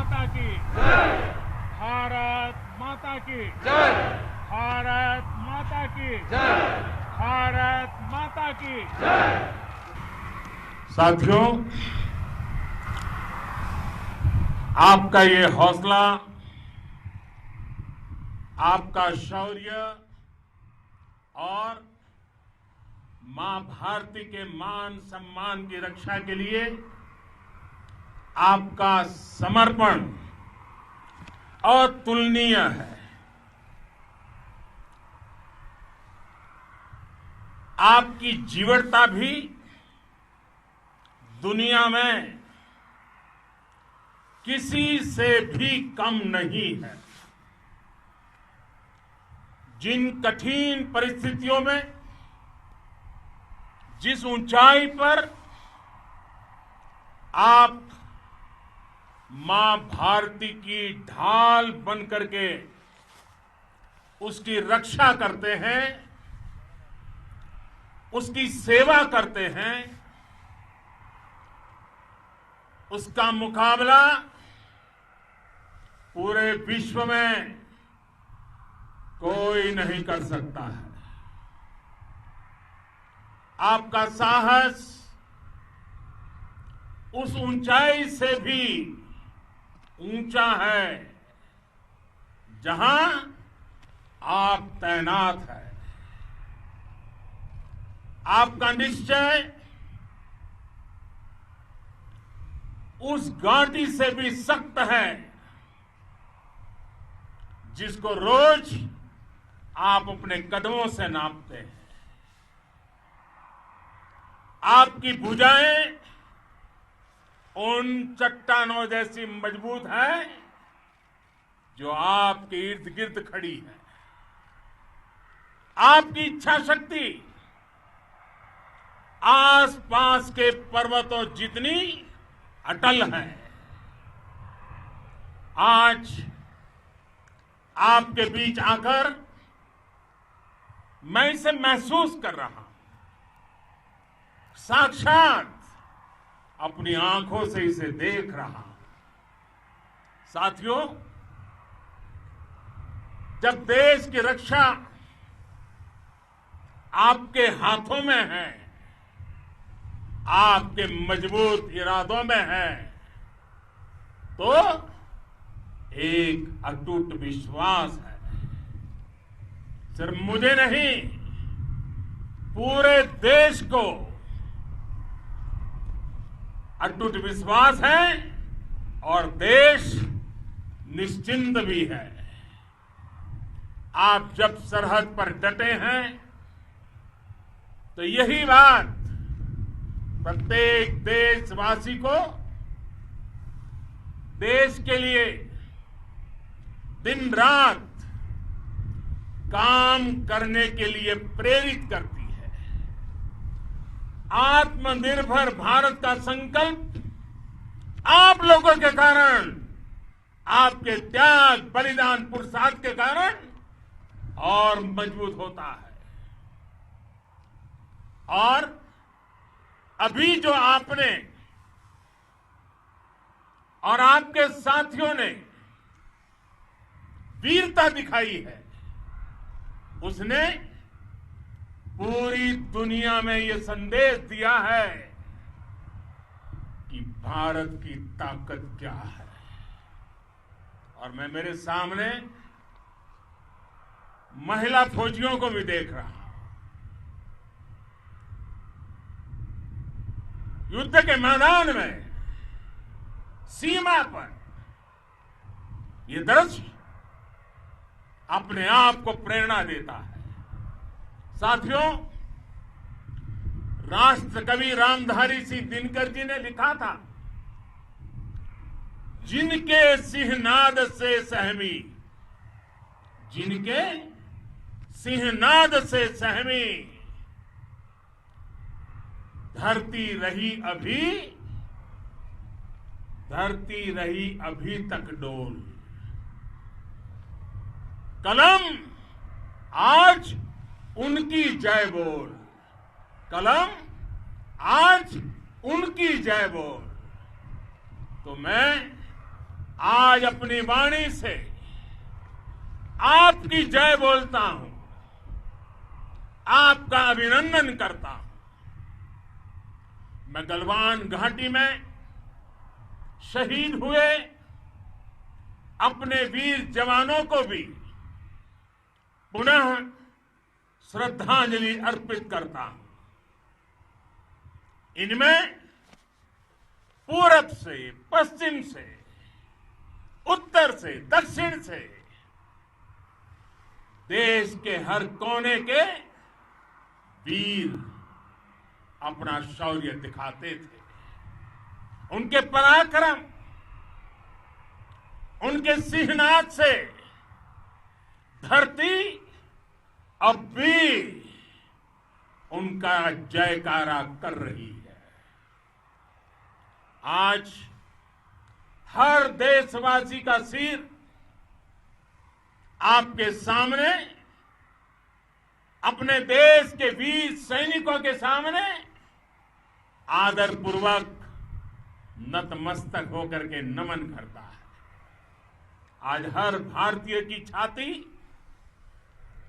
माता की जय। भारत माता की जय। भारत माता की जय। भारत माता की जय। साथियों, आपका ये हौसला, आपका शौर्य और मां भारती के मान सम्मान की रक्षा के लिए आपका समर्पण अतुलनीय है। आपकी जीवटता भी दुनिया में किसी से भी कम नहीं है। जिन कठिन परिस्थितियों में, जिस ऊंचाई पर आप मां भारती की ढाल बन करके उसकी रक्षा करते हैं, उसकी सेवा करते हैं, उसका मुकाबला पूरे विश्व में कोई नहीं कर सकता है। आपका साहस उस ऊंचाई से भी ऊंचा है जहां आप तैनात हैं। आपका निश्चय उस घाटी से भी सख्त है जिसको रोज आप अपने कदमों से नापते हैं। आपकी भुजाएं उन चट्टानों जैसी मजबूत है जो आपके इर्द गिर्द खड़ी है। आपकी इच्छा शक्ति आसपास के पर्वतों जितनी अटल है। आज आपके बीच आकर मैं इसे महसूस कर रहा हूं, साक्षात अपनी आंखों से इसे देख रहा हूं। साथियों, जब देश की रक्षा आपके हाथों में है, आपके मजबूत इरादों में है, तो एक अटूट विश्वास है। सिर्फ मुझे नहीं, पूरे देश को अटूट विश्वास है और देश निश्चिंत भी है। आप जब सरहद पर डटे हैं तो यही बात प्रत्येक देशवासी को देश के लिए दिन रात काम करने के लिए प्रेरित करती है। आत्मनिर्भर भारत का संकल्प आप लोगों के कारण, आपके त्याग बलिदान पुरुषार्थ के कारण और मजबूत होता है। और अभी जो आपने और आपके साथियों ने वीरता दिखाई है, उसने पूरी दुनिया में यह संदेश दिया है कि भारत की ताकत क्या है। और मैं मेरे सामने महिला फौजियों को भी देख रहा हूं। युद्ध के मैदान में, सीमा पर यह दृश्य अपने आप को प्रेरणा देता है। साथियों, राष्ट्र कवि रामधारी सिंह दिनकर जी ने लिखा था, जिनके सिंहनाद से सहमी, जिनके सिंहनाद से सहमी, धरती रही अभी तक डोल। कलम आज उनकी जय बोल, कलम आज उनकी जय बोल। तो मैं आज अपनी वाणी से आपकी जय बोलता हूं, आपका अभिनंदन करता हूं। मैं गलवान घाटी में शहीद हुए अपने वीर जवानों को भी पुनः श्रद्धांजलि अर्पित करता हूं। इनमें पूरब से, पश्चिम से, उत्तर से, दक्षिण से देश के हर कोने के वीर अपना शौर्य दिखाते थे। उनके पराक्रम, उनके सिंहनाद से धरती अब भी उनका जयकारा कर रही है। आज हर देशवासी का सिर आपके सामने, अपने देश के वीर सैनिकों के सामने आदरपूर्वक नतमस्तक होकर के नमन करता है। आज हर भारतीय की छाती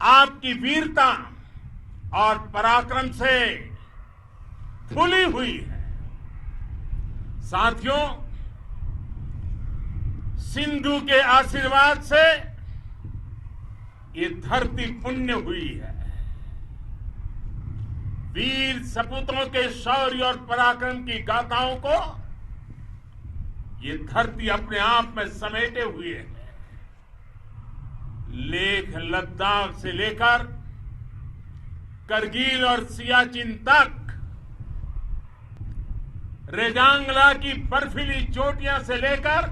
आपकी वीरता और पराक्रम से फूली हुई है। साथियों, सिंधु के आशीर्वाद से ये धरती पुण्य हुई है। वीर सपूतों के शौर्य और पराक्रम की गाथाओं को ये धरती अपने आप में समेटे हुए है। लेह लद्दाख से लेकर करगिल और सियाचिन तक, रेजांगला की बर्फीली चोटियां से लेकर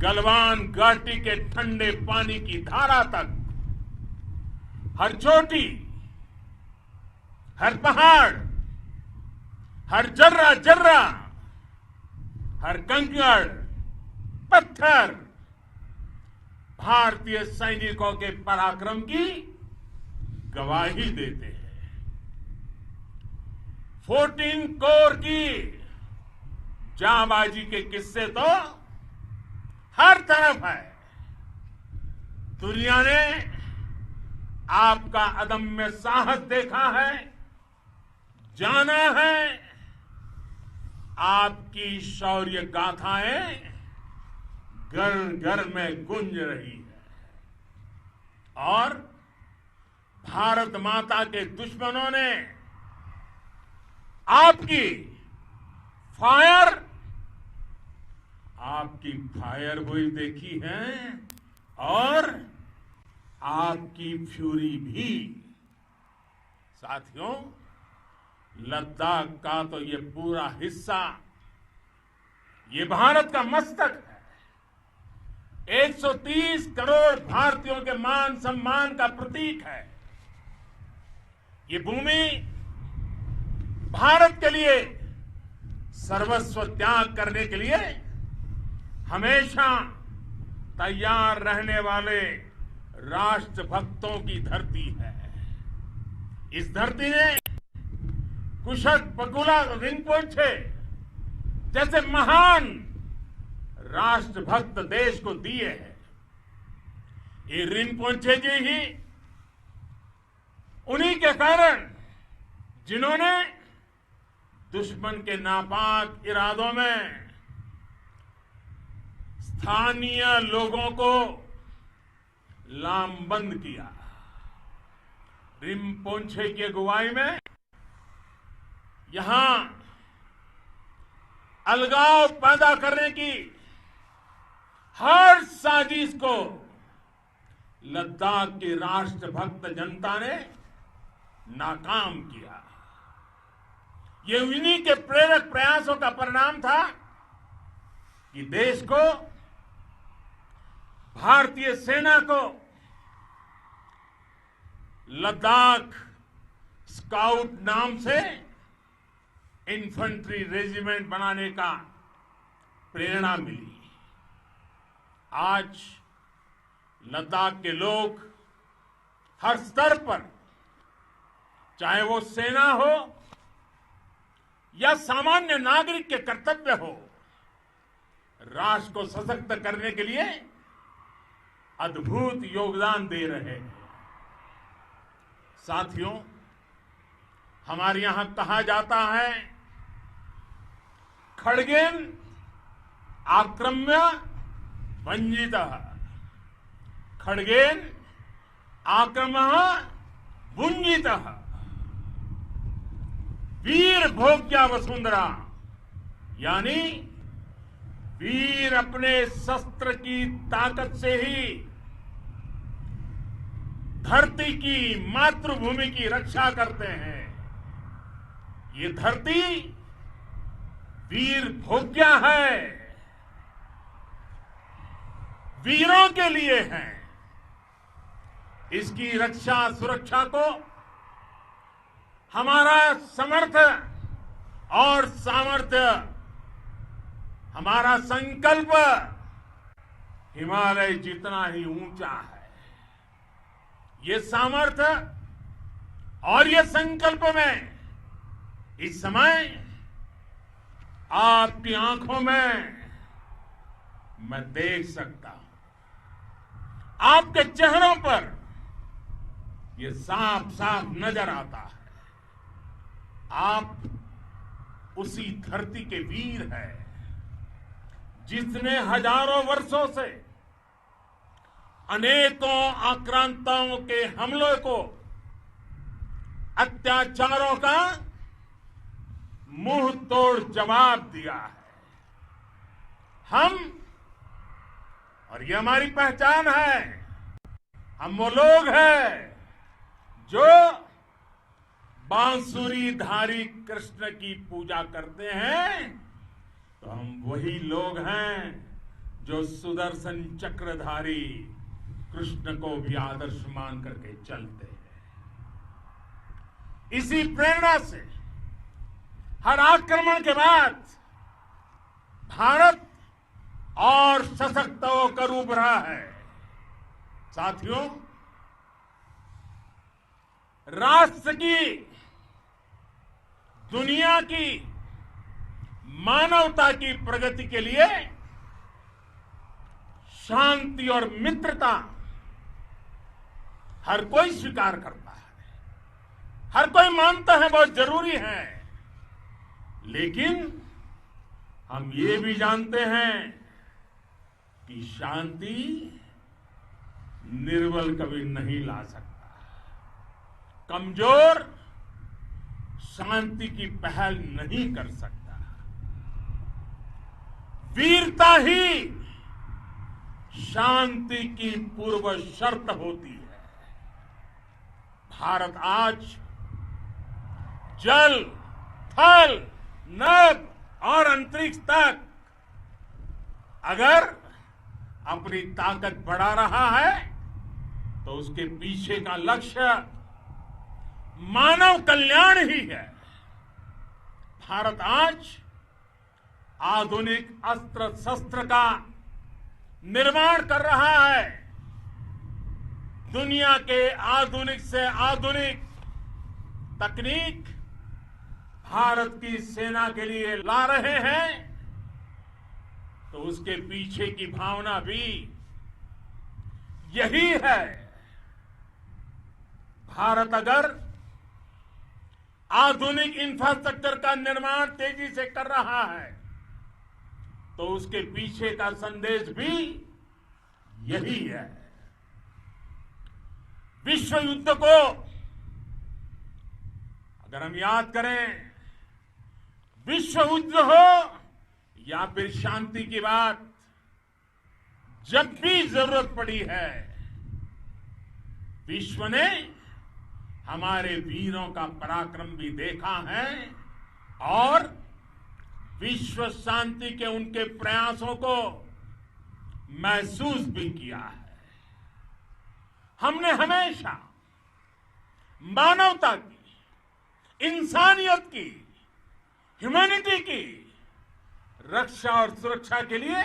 गलवान घाटी के ठंडे पानी की धारा तक, हर चोटी, हर पहाड़, हर जर्रा जर्रा, हर कंकड़ पत्थर भारतीय सैनिकों के पराक्रम की गवाही देते हैं। 14 कोर की जांबाजी के किस्से तो हर तरफ है। दुनिया ने आपका अदम्य साहस देखा है, जाना है। आपकी शौर्य गाथाएं घर घर में गूंज रही है और भारत माता के दुश्मनों ने आपकी फायर हुई देखी है और आपकी फ्यूरी भी। साथियों, लद्दाख का तो ये पूरा हिस्सा ये भारत का मस्तक है। 130 करोड़ भारतीयों के मान सम्मान का प्रतीक है। ये भूमि भारत के लिए सर्वस्व त्याग करने के लिए हमेशा तैयार रहने वाले राष्ट्रभक्तों की धरती है। इस धरती ने कुशक बकुला रिनपोंछे जैसे महान राष्ट्रभक्त देश को दिए हैं। ये रिनपोंछे जी ही उन्हीं के कारण जिन्होंने दुश्मन के नापाक इरादों में स्थानीय लोगों को लामबंद किया। रिनपोंछे की अगुवाई में यहां अलगाव पैदा करने की हर साजिश को लद्दाख की राष्ट्रभक्त जनता ने नाकाम किया। ये उन्हीं के प्रेरक प्रयासों का परिणाम था कि देश को, भारतीय सेना को लद्दाख स्काउट नाम से इन्फेंट्री रेजिमेंट बनाने का प्रेरणा मिली। आज लद्दाख के लोग हर स्तर पर, चाहे वो सेना हो या सामान्य नागरिक के कर्तव्य हो, राष्ट्र को सशक्त करने के लिए अद्भुत योगदान दे रहे हैं। साथियों, हमारे यहां कहा जाता है, खड्गेन आक्रम्य भंजितः, खड्गेन आक्रम्य भुंजितः, वीर भोग्या वसुंधरा, यानी वीर अपने शस्त्र की ताकत से ही धरती की, मातृभूमि की रक्षा करते हैं। ये धरती वीर भोग्या है, वीरों के लिए है। इसकी रक्षा सुरक्षा को हमारा समर्थ और सामर्थ्य, हमारा संकल्प हिमालय जितना ही ऊंचा है। ये सामर्थ्य और ये संकल्प में इस समय आपकी आंखों में मैं देख सकता हूं। आपके चेहरों पर ये साफ साफ नजर आता है। आप उसी धरती के वीर हैं जिसने हजारों वर्षों से अनेकों आक्रांताओं के हमलों को, अत्याचारों का मुंह तोड़ जवाब दिया है। हम, और ये हमारी पहचान है, हम वो लोग हैं जो बांसुरीधारी कृष्ण की पूजा करते हैं, तो हम वही लोग हैं जो सुदर्शन चक्रधारी कृष्ण को भी आदर्श मान करके चलते हैं। इसी प्रेरणा से हर आक्रमण के बाद भारत और सशक्त होकर उभरा है। साथियों, राष्ट्र की, दुनिया की, मानवता की प्रगति के लिए शांति और मित्रता हर कोई स्वीकार करता है, हर कोई मानता है बहुत जरूरी है। लेकिन हम ये भी जानते हैं कि शांति निर्बल कभी नहीं ला सकता। कमजोर शांति की पहल नहीं कर सकता। वीरता ही शांति की पूर्व शर्त होती है। भारत आज जल, थल, नभ और अंतरिक्ष तक अगर अपनी ताकत बढ़ा रहा है तो उसके पीछे का लक्ष्य मानव कल्याण ही है। भारत आज आधुनिक अस्त्र शस्त्र का निर्माण कर रहा है। दुनिया के आधुनिक से आधुनिक तकनीक भारत की सेना के लिए ला रहे हैं, तो उसके पीछे की भावना भी यही है। भारत अगर आधुनिक इंफ्रास्ट्रक्चर का निर्माण तेजी से कर रहा है तो उसके पीछे का संदेश भी यही है। विश्व युद्ध को अगर हम याद करें, विश्व युद्ध हो या फिर शांति की बात, जब भी जरूरत पड़ी है विश्व ने हमारे वीरों का पराक्रम भी देखा है और विश्व शांति के उनके प्रयासों को महसूस भी किया है। हमने हमेशा मानवता की, इंसानियत की, ह्यूमैनिटी की रक्षा और सुरक्षा के लिए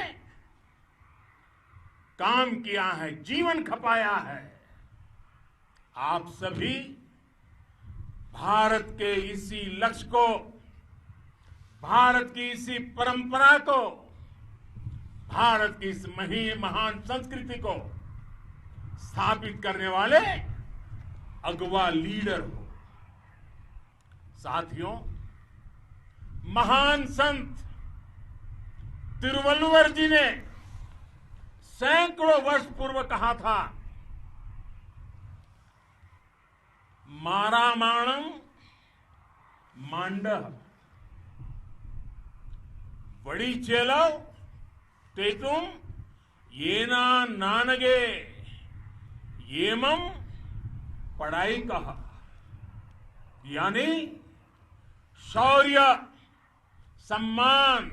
काम किया है, जीवन खपाया है। आप सभी भारत के इसी लक्ष्य को, भारत की इसी परंपरा को भारत की इस महान संस्कृति को स्थापित करने वाले अगवा लीडर हो। साथियों, महान संत तिरुवल्लुवर जी ने सैकड़ों वर्ष पूर्व कहा था, मारामाणम मांडह बड़ी चेलव तेतुम येना नानगे येमम पढ़ाई कहा। यानी शौर्य, सम्मान,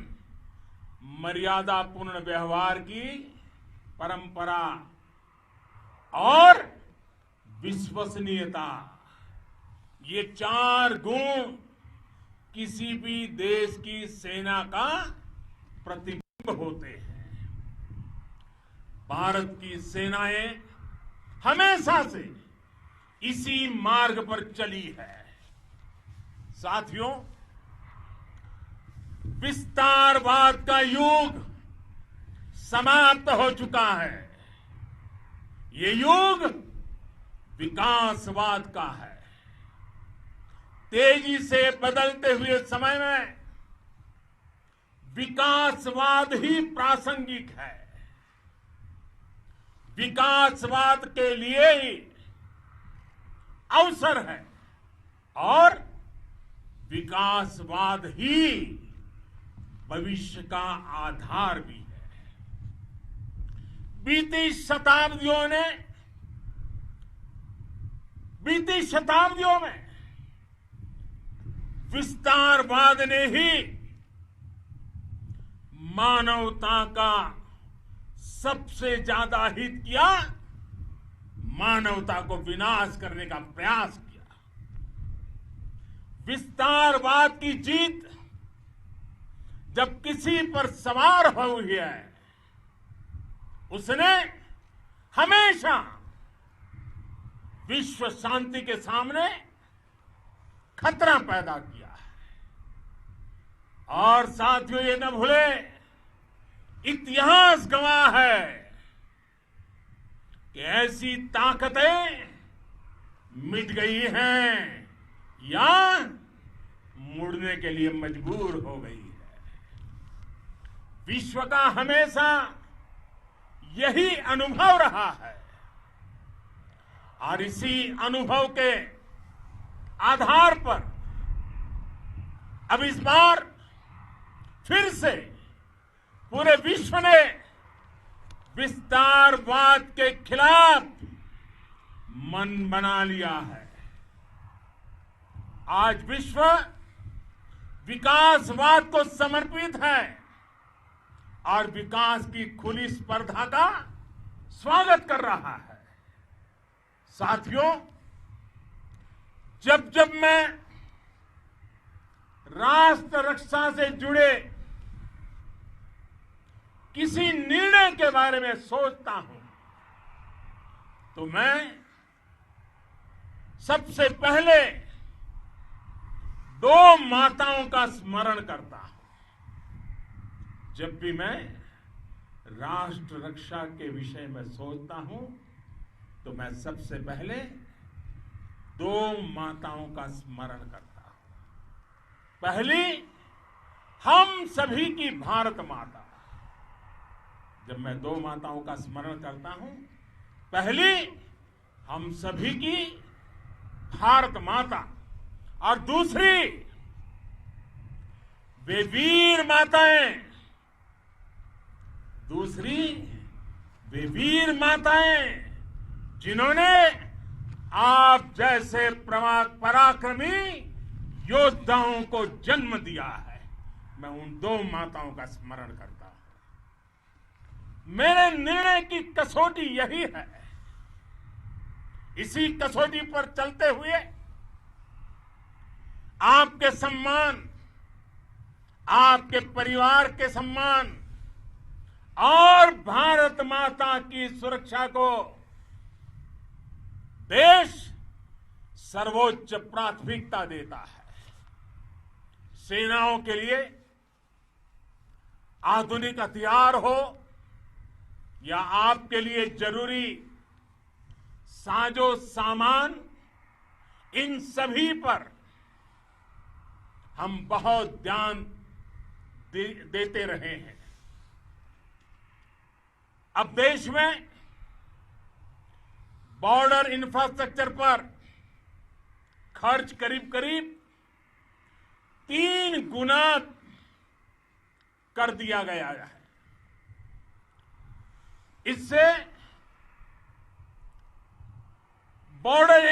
मर्यादापूर्ण व्यवहार की परंपरा और विश्वसनीयता, ये 4 गुण किसी भी देश की सेना का प्रतिबिंब होते हैं। भारत की सेनाएं हमेशा से इसी मार्ग पर चली है। साथियों, विस्तारवाद का युग समाप्त हो चुका है। ये युग विकासवाद का है। तेजी से बदलते हुए समय में विकासवाद ही प्रासंगिक है। विकासवाद के लिए ही अवसर है और विकासवाद ही भविष्य का आधार भी है। बीती शताब्दियों में विस्तारवाद ने ही मानवता का सबसे ज्यादा हित किया, मानवता को विनाश करने का प्रयास किया। विस्तारवाद की जीत जब किसी पर सवार हुई है, उसने हमेशा विश्व शांति के सामने खतरा पैदा किया है। और साथियों, ये न भूले, इतिहास गवाह है कि ऐसी ताकतें मिट गई हैं या मुड़ने के लिए मजबूर हो गई है। विश्व का हमेशा यही अनुभव रहा है और इसी अनुभव के आधार पर अब इस बार फिर से पूरे विश्व ने विस्तारवाद के खिलाफ मन बना लिया है। आज विश्व विकासवाद को समर्पित है और विकास की खुली स्पर्धा का स्वागत कर रहा है। साथियों, जब जब मैं राष्ट्र रक्षा से जुड़े किसी निर्णय के बारे में सोचता हूं तो मैं सबसे पहले 2 माताओं का स्मरण करता हूं। जब भी मैं राष्ट्र रक्षा के विषय में सोचता हूं तो मैं सबसे पहले 2 माताओं का स्मरण करता हूं। पहली, हम सभी की भारत माता। जब मैं 2 माताओं का स्मरण करता हूं, पहली हम सभी की भारत माता और दूसरी वे वीर माताएं, जिन्होंने आप जैसे पराक्रमी योद्धाओं को जन्म दिया है। मैं उन 2 माताओं का स्मरण करता हूं। मेरे निर्णय की कसौटी यही है। इसी कसौटी पर चलते हुए आपके सम्मान, आपके परिवार के सम्मान और भारत माता की सुरक्षा को देश सर्वोच्च प्राथमिकता देता है। सेनाओं के लिए आधुनिक हथियार हो या आपके लिए जरूरी साजो सामान, इन सभी पर हम बहुत ध्यान देते रहे हैं। अब देश में बॉर्डर इंफ्रास्ट्रक्चर पर खर्च करीब करीब 3 गुना कर दिया गया है। इससे बॉर्डर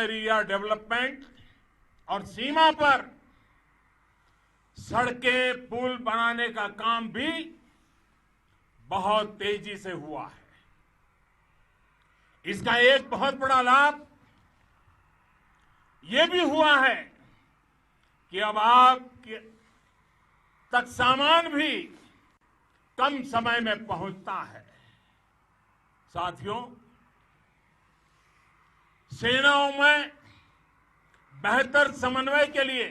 एरिया डेवलपमेंट और सीमा पर सड़कें, पुल बनाने का काम भी बहुत तेजी से हुआ है। इसका एक बहुत बड़ा लाभ यह भी हुआ है कि अब आप तक सामान भी कम समय में पहुंचता है। साथियों, सेनाओं में बेहतर समन्वय के लिए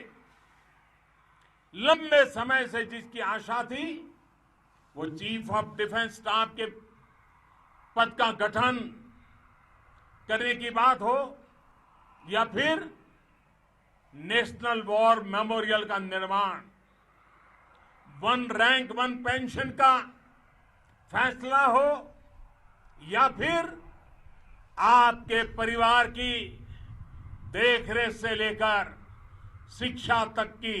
लंबे समय से जिसकी आशा थी, वो चीफ ऑफ डिफेंस स्टाफ के पद का गठन करने की बात हो या फिर नेशनल वॉर मेमोरियल का निर्माण, 1 रैंक 1 पेंशन का फैसला हो या फिर आपके परिवार की देखरेख से लेकर शिक्षा तक की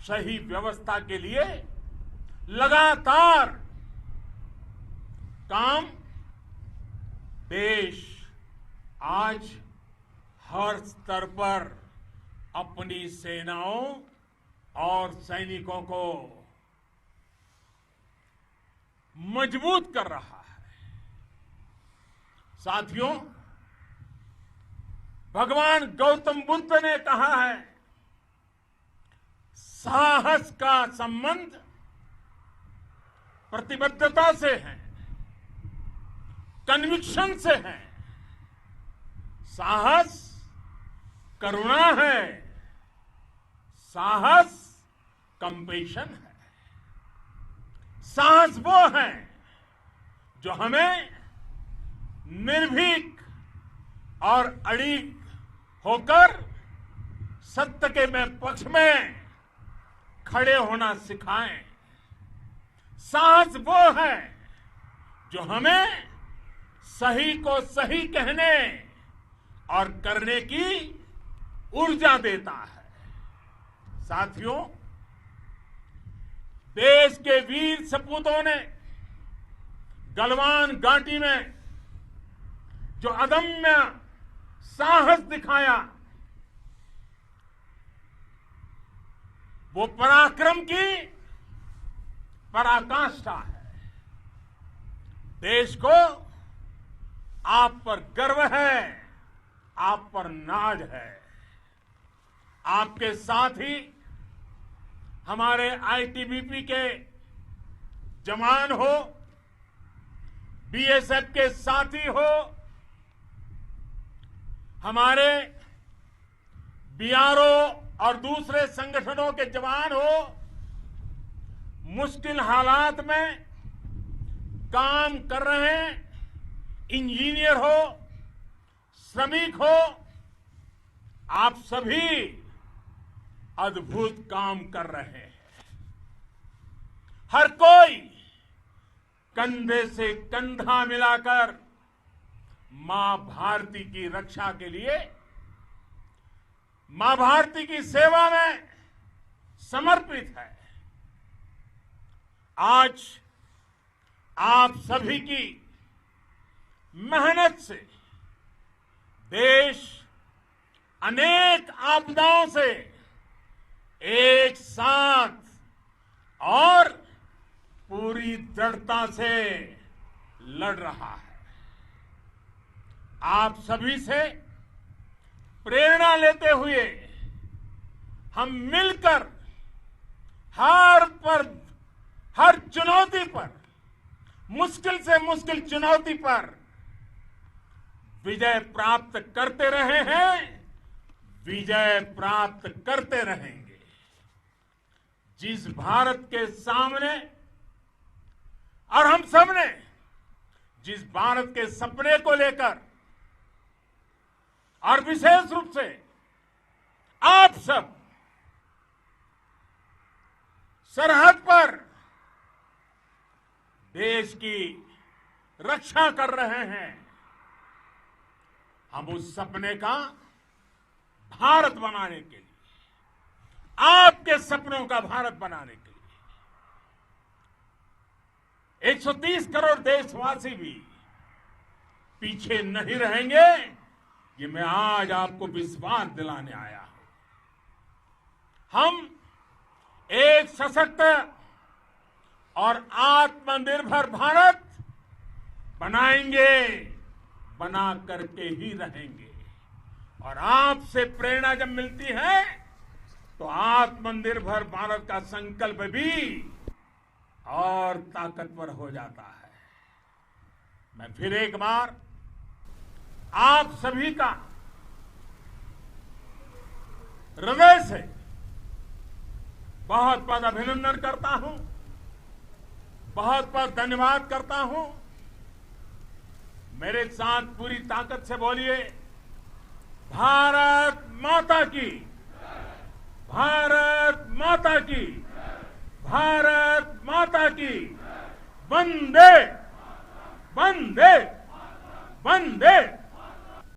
सही व्यवस्था के लिए लगातार काम देश आज हर स्तर पर अपनी सेनाओं और सैनिकों को मजबूत कर रहा है। साथियों, भगवान गौतम बुद्ध ने कहा है, साहस का संबंध प्रतिबद्धता से है, कन्विक्शन से है। साहस करुणा है, साहस कंपैशन है। साहस वो है जो हमें निर्भीक और अड़िग होकर सत्य के पक्ष में खड़े होना सिखाएं। साहस वो है जो हमें सही को सही कहने और करने की ऊर्जा देता है। साथियों, देश के वीर सपूतों ने गलवान घाटी में जो अदम्य साहस दिखाया, वो पराक्रम की पराकाष्ठा है। देश को आप पर गर्व है, आप पर नाज है। आपके साथ ही हमारे आईटीबीपी के जवान हो, बीएसएफ के साथी हो, हमारे बीआरओ और दूसरे संगठनों के जवान हो, मुश्किल हालात में काम कर रहे हैं, इंजीनियर हो, श्रमिक हो, आप सभी अद्भुत काम कर रहे हैं। हर कोई कंधे से कंधा मिलाकर मां भारती की रक्षा के लिए, मां भारती की सेवा में समर्पित है। आज आप सभी की मेहनत से देश अनेक आपदाओं से एक साथ और पूरी दृढ़ता से लड़ रहा है। आप सभी से प्रेरणा लेते हुए हम मिलकर हर चुनौती पर, मुश्किल से मुश्किल चुनौती पर विजय प्राप्त करते रहे हैं, विजय प्राप्त करते रहेंगे। जिस भारत के सामने और हम सब ने जिस भारत के सपने को लेकर और विशेष रूप से आप सब सरहद पर देश की रक्षा कर रहे हैं, हम उस सपने का भारत बनाने के लिए, आपके सपनों का भारत बनाने के लिए 130 करोड़ देशवासी भी पीछे नहीं रहेंगे, ये मैं आज आपको विश्वास दिलाने आया हूं। हम एक सशक्त और आत्मनिर्भर भारत बनाएंगे, बना करके ही रहेंगे। और आपसे प्रेरणा जब मिलती है तो आत्मनिर्भर भारत का संकल्प भी और ताकतवर हो जाता है। मैं फिर एक बार आप सभी का हृदय से बहुत बहुत अभिनंदन करता हूं, बहुत बहुत धन्यवाद करता हूं। मेरे साथ पूरी ताकत से बोलिए, भारत माता की, भारत माता की, भारत माता की, वंदे